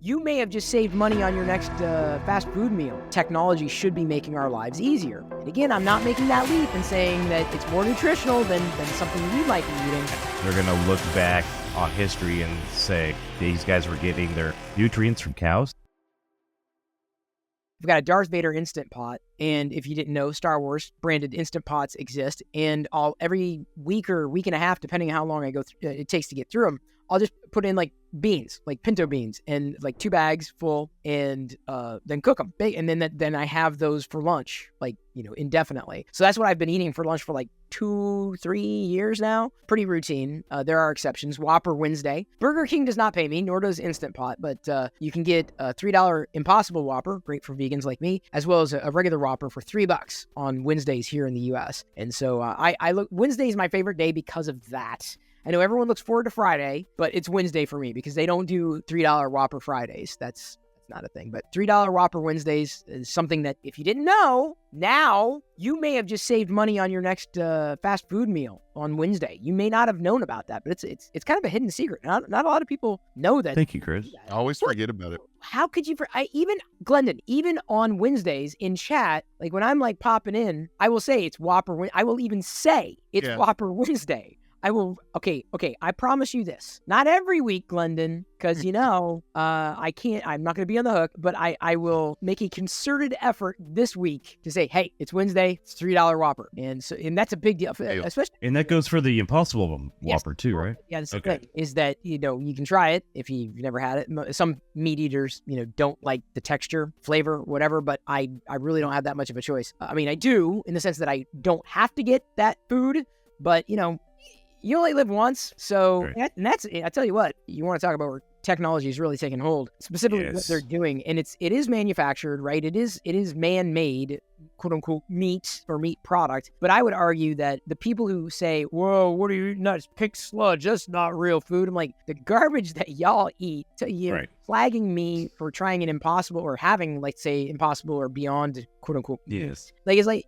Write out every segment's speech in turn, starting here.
You may have just saved money on your next fast food meal. Technology should be making our lives easier. And again, I'm not making that leap and saying that it's more nutritional than something we might be eating. They're going to look back on history and say, these guys were getting their nutrients from cows. We've got a Darth Vader Instant Pot, and if you didn't know, Star Wars branded Instant Pots exist, and every week or week and a half, depending on how long it takes to get through them, I'll just put in like beans, like pinto beans, and like 2 bags full, and then cook them. And then I have those for lunch, like, indefinitely. So that's what I've been eating for lunch for like 2-3 years now. Pretty routine. There are exceptions. Whopper Wednesday. Burger King does not pay me, nor does Instant Pot, but you can get a $3 Impossible Whopper, great for vegans like me, as well as a regular Whopper for $3 on Wednesdays here in the U.S. And so I look, Wednesday is my favorite day because of that. I know everyone looks forward to Friday, but it's Wednesday for me because they don't do $3 Whopper Fridays. That's not a thing. But $3 Whopper Wednesdays is something that if you didn't know, now you may have just saved money on your next fast food meal on Wednesday. You may not have known about that, but it's kind of a hidden secret. Not a lot of people know that. Thank you, Chris. I always forget about it. How could you? Glendon, even on Wednesdays in chat, like when I'm like popping in, I will say it's Whopper. I will even say it's Whopper Wednesday. I will, okay, I promise you this. Not every week, Glendon, because, I can't, I'm not going to be on the hook, but I will make a concerted effort this week to say, hey, it's Wednesday, it's $3 Whopper. And that's a big deal, especially. And that goes for the Impossible Whopper too, right? Yeah, that's the thing, is that, you can try it if you've never had it. Some meat eaters, don't like the texture, flavor, whatever, but I really don't have that much of a choice. I mean, I do, in the sense that I don't have to get that food, but, you only live once, so and that's I tell you what, you want to talk about where technology is really taking hold, specifically what they're doing, and it is manufactured, right? It is man-made, quote unquote, meat or meat product. But I would argue that the people who say, "Whoa, what are you eating? That's pig sludge. That's not real food." I'm like, the garbage that y'all eat, flagging me for trying an Impossible or having, like, say, Impossible or Beyond, quote unquote. Yes. Like, it's like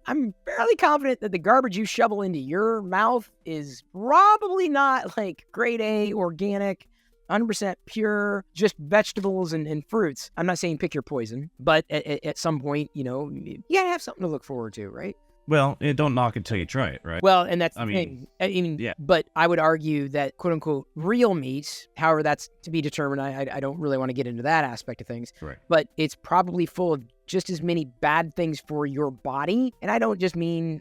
I'm fairly confident that the garbage you shovel into your mouth is probably not like grade A organic, 100% pure, just vegetables and fruits. I'm not saying pick your poison, but at some point, you gotta have something to look forward to, right? Well, don't knock it till you try it, right? Well, and that's the thing. But I would argue that, quote unquote, real meat, however that's to be determined, I don't really want to get into that aspect of things. Right. But it's probably full of just as many bad things for your body. And I don't just mean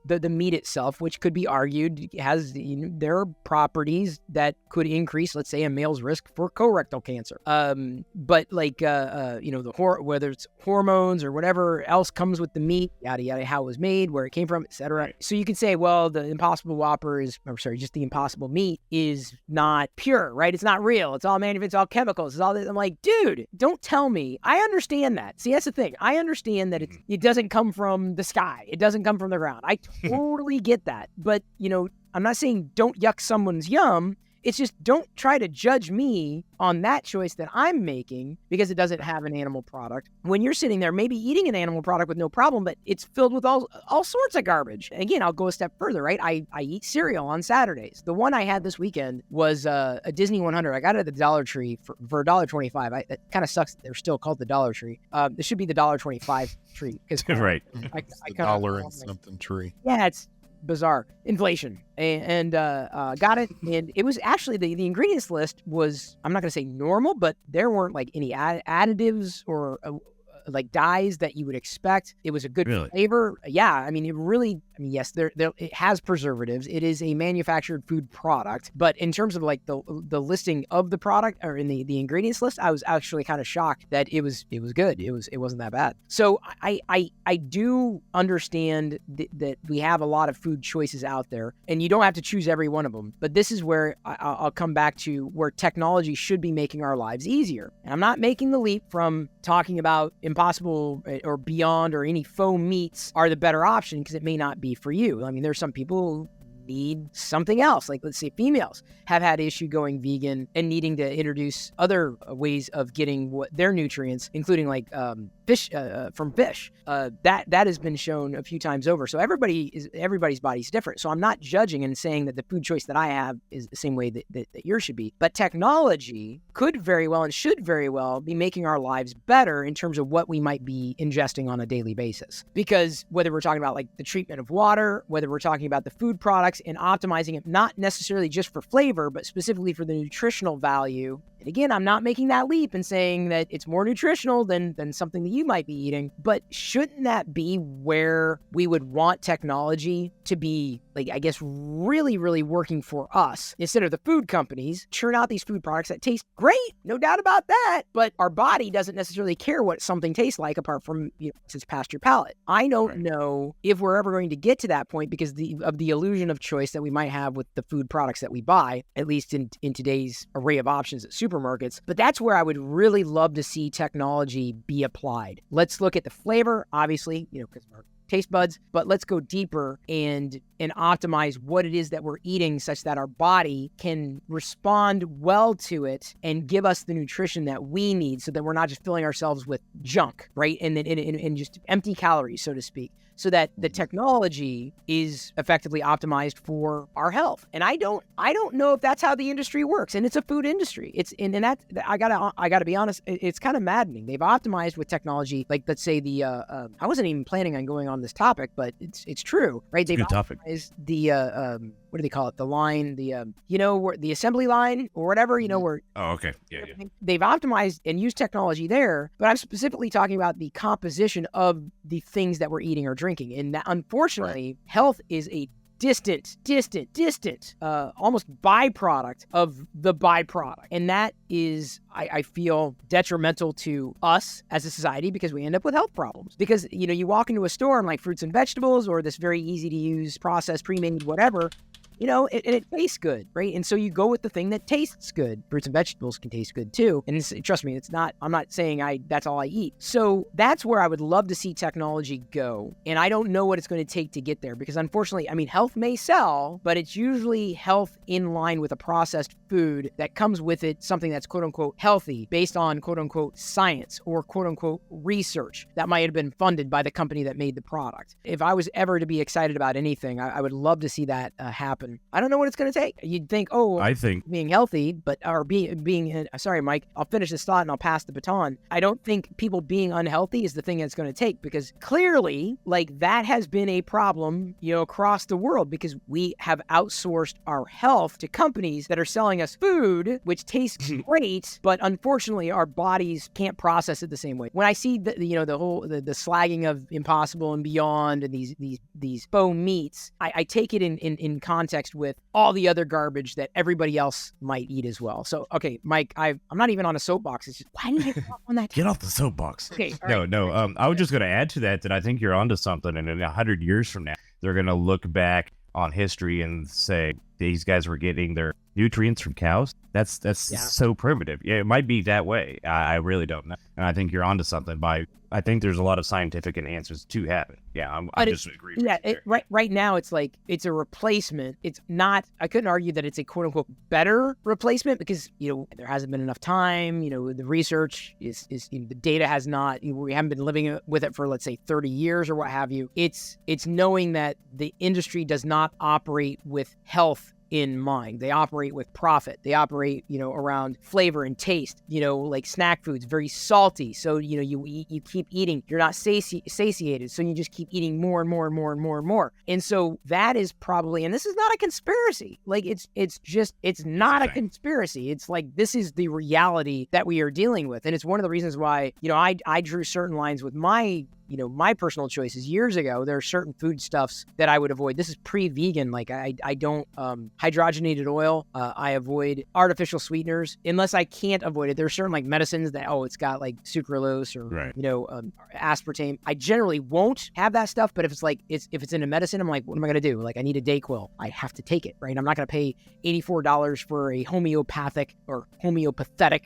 the meat itself, which could be argued has there are properties that could increase, let's say, a male's risk for colorectal cancer. But like whether it's hormones or whatever else comes with the meat, yada yada, how it was made, where it came from, etc. Right. So you could say, well, the Impossible Whopper just the Impossible meat is not pure, right? It's not real. It's all manufactured. It's all chemicals. It's all this. I'm like, dude, don't tell me. I understand that. See, that's the thing. I understand that it doesn't come from the sky. It doesn't come from the ground. I totally get that. But, I'm not saying don't yuck someone's yum. It's just don't try to judge me on that choice that I'm making because it doesn't have an animal product. When you're sitting there maybe eating an animal product with no problem, but it's filled with all sorts of garbage. And again, I'll go a step further, right? I eat cereal on Saturdays. The one I had this weekend was a Disney 100. I got it at the Dollar Tree for $1.25. It kind of sucks that they're still called the Dollar Tree. It should be the $1.25 tree. Right. I dollar and something tree. Yeah, it's bizarre. Inflation. And got it. And it was actually, the ingredients list was, I'm not going to say normal, but there weren't like any additives or like dyes that you would expect. It was a good flavor. Yeah. I mean, yes, it has preservatives. It is a manufactured food product, but in terms of like the listing of the product or in the ingredients list, I was actually kind of shocked that it was good. It wasn't that bad. So I do understand that we have a lot of food choices out there and you don't have to choose every one of them, but this is where I'll come back to where technology should be making our lives easier. And I'm not making the leap from talking about Impossible or Beyond or any faux meats are the better option because it may not be for you. I mean, there's some people who need something else. Like, let's say females have had issue going vegan and needing to introduce other ways of getting what their nutrients, including like fish from fish. That has been shown a few times over. So everybody's body's different. So I'm not judging and saying that the food choice that I have is the same way that yours should be. But technology could very well and should very well be making our lives better in terms of what we might be ingesting on a daily basis. Because whether we're talking about like the treatment of water, whether we're talking about the food products and optimizing it, not necessarily just for flavor, but specifically for the nutritional value. And again, I'm not making that leap and saying that it's more nutritional than something that you might be eating, but shouldn't that be where we would want technology to be, like, I guess, really, really working for us instead of the food companies churn out these food products that taste great, no doubt about that, but our body doesn't necessarily care what something tastes like apart from, it's past your palate. I don't know if we're ever going to get to that point because of the illusion of choice that we might have with the food products that we buy, at least in today's array of options at supermarkets. But that's where I would really love to see technology be applied. Let's look at the flavor, obviously, because of our taste buds, but let's go deeper and optimize what it is that we're eating such that our body can respond well to it and give us the nutrition that we need so that we're not just filling ourselves with junk, right? And just empty calories, so to speak, so that the technology is effectively optimized for our health. And I don't know if that's how the industry works. And it's a food industry. I gotta be honest, it's kind of maddening. They've optimized with technology, like let's say I wasn't even planning on going on this topic, but it's true, right? They've optimized the what do they call it? The line, where the assembly line or whatever, where. Oh, okay. Yeah. They've optimized and used technology there, but I'm specifically talking about the composition of the things that we're eating or drinking. And that, unfortunately, health is a distant, almost byproduct of the byproduct. And that is, I feel, detrimental to us as a society because we end up with health problems. Because, you walk into a store and like fruits and vegetables or this very easy to use processed, pre-made, whatever, it tastes good, right? And so you go with the thing that tastes good. Fruits and vegetables can taste good too. And trust me, I'm not saying that's all I eat. So that's where I would love to see technology go. And I don't know what it's going to take to get there because unfortunately, health may sell, but it's usually health in line with a processed food that comes with it, something that's quote unquote healthy based on quote unquote science or quote unquote research that might have been funded by the company that made the product. If I was ever to be excited about anything, I would love to see that happen. I don't know what it's going to take. You'd think, I think being healthy, sorry, Mike, I'll finish this thought and I'll pass the baton. I don't think people being unhealthy is the thing that's going to take because clearly, like that has been a problem, across the world because we have outsourced our health to companies that are selling us food, which tastes great, but unfortunately our bodies can't process it the same way. When I see the slagging of Impossible and Beyond and these faux meats, I take it in context with all the other garbage that everybody else might eat as well. So, okay, Mike, I'm not even on a soapbox. It's just, why didn't I get off on that? Get off the soapbox. Okay. No. I was just going to add to that I think you're onto something. And in 100 years from now, they're going to look back on history and say, these guys were getting their nutrients from cows. That's so primitive. Yeah, it might be that way. I really don't know. And I think you're onto something I think there's a lot of scientific answers to happen. Yeah, I just agree. Yeah, right now it's like it's a replacement. It's not. I couldn't argue that it's a quote unquote better replacement because there hasn't been enough time. The research is the data has not. We haven't been living with it for let's say 30 years or what have you. It's knowing that the industry does not operate with health in mind. They operate with profit. They operate, around flavor and taste, like snack foods, very salty. So, you keep eating, you're not satiated. So you just keep eating more and more and more and more and more. And so that is probably, and this is not a conspiracy. Like it's not a conspiracy. It's like, this is the reality that we are dealing with. And it's one of the reasons why, I drew certain lines with my personal choices years ago. There are certain foodstuffs that I would avoid. This is pre-vegan. Like I don't, hydrogenated oil. I avoid artificial sweeteners unless I can't avoid it. There are certain like medicines that, it's got like sucralose or, aspartame. I generally won't have that stuff. But if it's in a medicine, I'm like, what am I going to do? Like I need a Dayquil. I have to take it, right? I'm not going to pay $84 for a homeopathic or homeopathetic,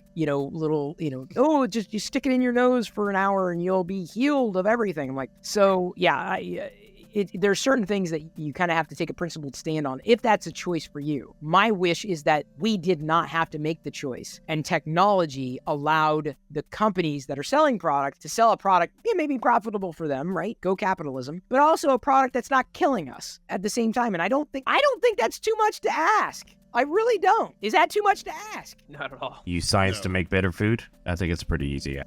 just you stick it in your nose for an hour and you'll be healed of everything. I'm like, so yeah, there's certain things that you kind of have to take a principled stand on if that's a choice for you. My wish is that we did not have to make the choice, and technology allowed the companies that are selling products to sell a product it may be profitable for them, right? Go capitalism, but also a product that's not killing us at the same time. And I don't think that's too much to ask. I really don't. Is that too much to ask? Not at all. Use science to make better food? I think it's pretty easy.